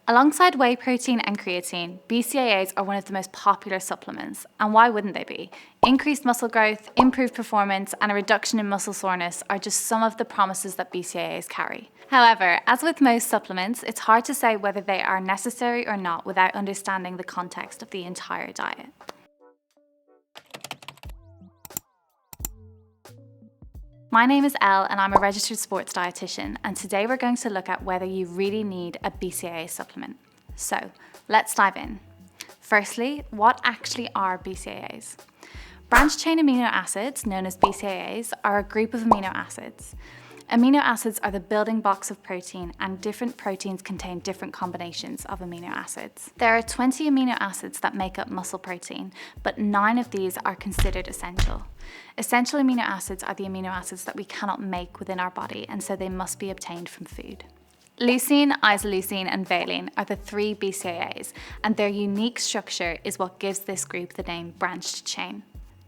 Alongside whey protein and creatine, BCAAs are one of the most popular supplements, and why wouldn't they be? Increased muscle growth, improved performance, and a reduction in muscle soreness are just some of the promises that BCAAs carry. However, as with most supplements, it's hard to say whether they are necessary or not without understanding the context of the entire diet. My name is Elle and I'm a registered sports dietitian, and today we're going to look at whether you really need a BCAA supplement. So let's dive in. Firstly, what actually are BCAAs? Branched chain amino acids, known as BCAAs, are a group of amino acids. Amino acids are the building blocks of protein, and different proteins contain different combinations of amino acids. There are 20 amino acids that make up muscle protein, but 9 of these are considered essential. Essential amino acids are the amino acids that we cannot make within our body, and so they must be obtained from food. Leucine, isoleucine, and valine are the 3 BCAAs, and their unique structure is what gives this group the name branched chain.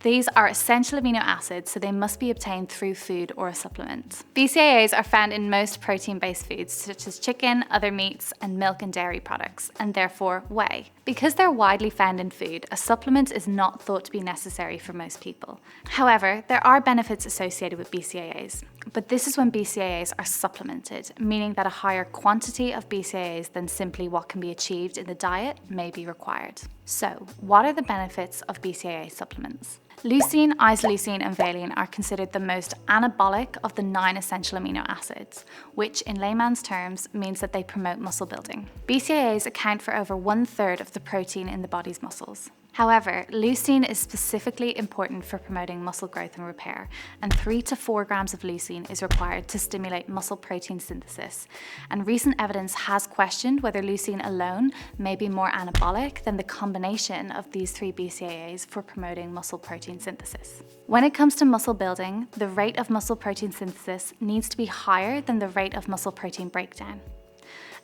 These are essential amino acids, so they must be obtained through food or a supplement. BCAAs are found in most protein-based foods such as chicken, other meats, and milk and dairy products, and therefore whey. Because they're widely found in food, a supplement is not thought to be necessary for most people. However, there are benefits associated with BCAAs, but this is when BCAAs are supplemented, meaning that a higher quantity of BCAAs than simply what can be achieved in the diet may be required. So, what are the benefits of BCAA supplements? Leucine, isoleucine, and valine are considered the most anabolic of the 9 essential amino acids, which in layman's terms means that they promote muscle building. BCAAs account for over 1/3 of the protein in the body's muscles. However, leucine is specifically important for promoting muscle growth and repair, and 3 to 4 grams of leucine is required to stimulate muscle protein synthesis. And recent evidence has questioned whether leucine alone may be more anabolic than the combination of these 3 BCAAs for promoting muscle protein synthesis. When it comes to muscle building, the rate of muscle protein synthesis needs to be higher than the rate of muscle protein breakdown.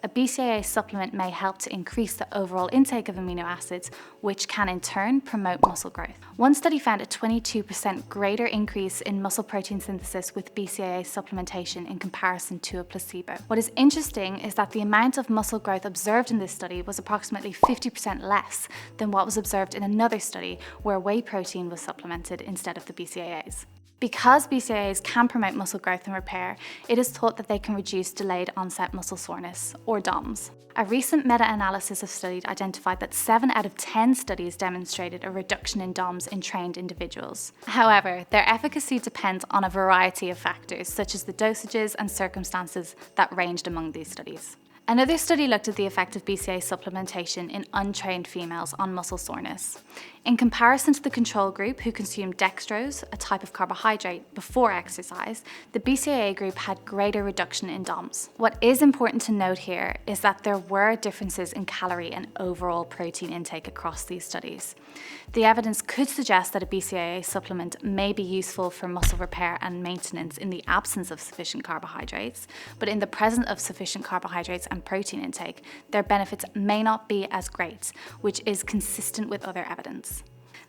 A BCAA supplement may help to increase the overall intake of amino acids, which can in turn promote muscle growth. One study found a 22% greater increase in muscle protein synthesis with BCAA supplementation in comparison to a placebo. What is interesting is that the amount of muscle growth observed in this study was approximately 50% less than what was observed in another study where whey protein was supplemented instead of the BCAAs. Because BCAAs can promote muscle growth and repair, it is thought that they can reduce delayed onset muscle soreness, or DOMS. A recent meta-analysis of studies identified that 7 out of 10 studies demonstrated a reduction in DOMS in trained individuals. However, their efficacy depends on a variety of factors, such as the dosages and circumstances that ranged among these studies. Another study looked at the effect of BCAA supplementation in untrained females on muscle soreness. In comparison to the control group who consumed dextrose, a type of carbohydrate, before exercise, the BCAA group had greater reduction in DOMS. What is important to note here is that there were differences in calorie and overall protein intake across these studies. The evidence could suggest that a BCAA supplement may be useful for muscle repair and maintenance in the absence of sufficient carbohydrates, but in the presence of sufficient carbohydrates and protein intake, their benefits may not be as great, which is consistent with other evidence.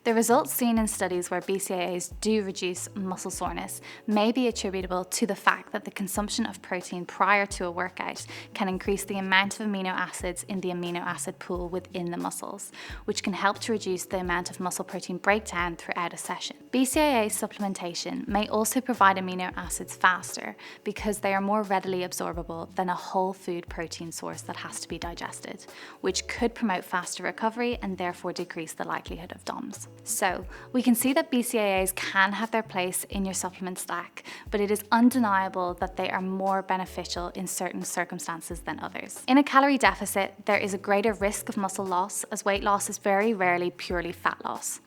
The results seen in studies where BCAAs do reduce muscle soreness may be attributable to the fact that the consumption of protein prior to a workout can increase the amount of amino acids in the amino acid pool within the muscles, which can help to reduce the amount of muscle protein breakdown throughout a session. BCAA supplementation may also provide amino acids faster because they are more readily absorbable than a whole food protein source that has to be digested, which could promote faster recovery and therefore decrease the likelihood of DOMS. So, we can see that BCAAs can have their place in your supplement stack, but it is undeniable that they are more beneficial in certain circumstances than others. In a calorie deficit, there is a greater risk of muscle loss, as weight loss is very rarely purely fat loss.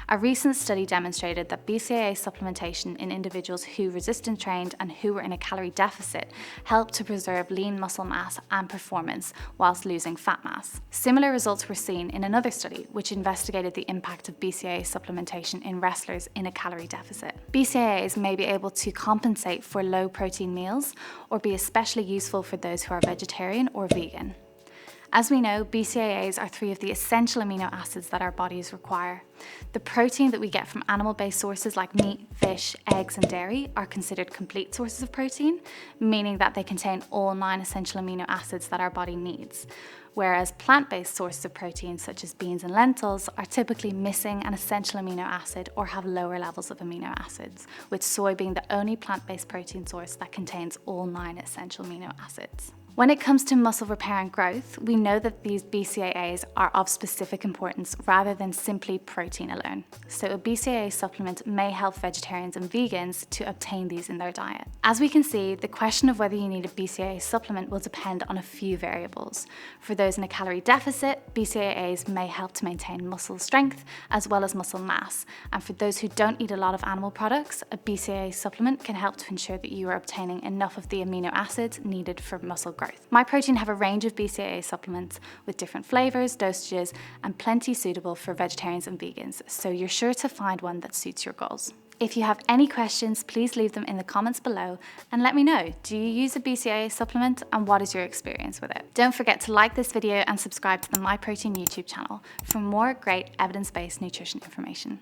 A recent study demonstrated that BCAA supplementation in individuals who resistance trained and who were in a calorie deficit helped to preserve lean muscle mass and performance whilst losing fat mass. Similar results were seen in another study which investigated the impact of BCAA supplementation in wrestlers in a calorie deficit. BCAAs may be able to compensate for low protein meals or be especially useful for those who are vegetarian or vegan. As we know, BCAAs are 3 of the essential amino acids that our bodies require. The protein that we get from animal-based sources like meat, fish, eggs, and dairy are considered complete sources of protein, meaning that they contain all 9 essential amino acids that our body needs. Whereas plant-based sources of protein, such as beans and lentils, are typically missing an essential amino acid or have lower levels of amino acids, with soy being the only plant-based protein source that contains all 9 essential amino acids. When it comes to muscle repair and growth, we know that these BCAAs are of specific importance rather than simply protein alone. So a BCAA supplement may help vegetarians and vegans to obtain these in their diet. As we can see, the question of whether you need a BCAA supplement will depend on a few variables. For those in a calorie deficit, BCAAs may help to maintain muscle strength as well as muscle mass. And for those who don't eat a lot of animal products, a BCAA supplement can help to ensure that you are obtaining enough of the amino acids needed for muscle growth. Myprotein have a range of BCAA supplements with different flavors, dosages, and plenty suitable for vegetarians and vegans, so you're sure to find one that suits your goals. If you have any questions, please leave them in the comments below and let me know. Do you use a BCAA supplement and what is your experience with it? Don't forget to like this video and subscribe to the Myprotein YouTube channel for more great evidence-based nutrition information.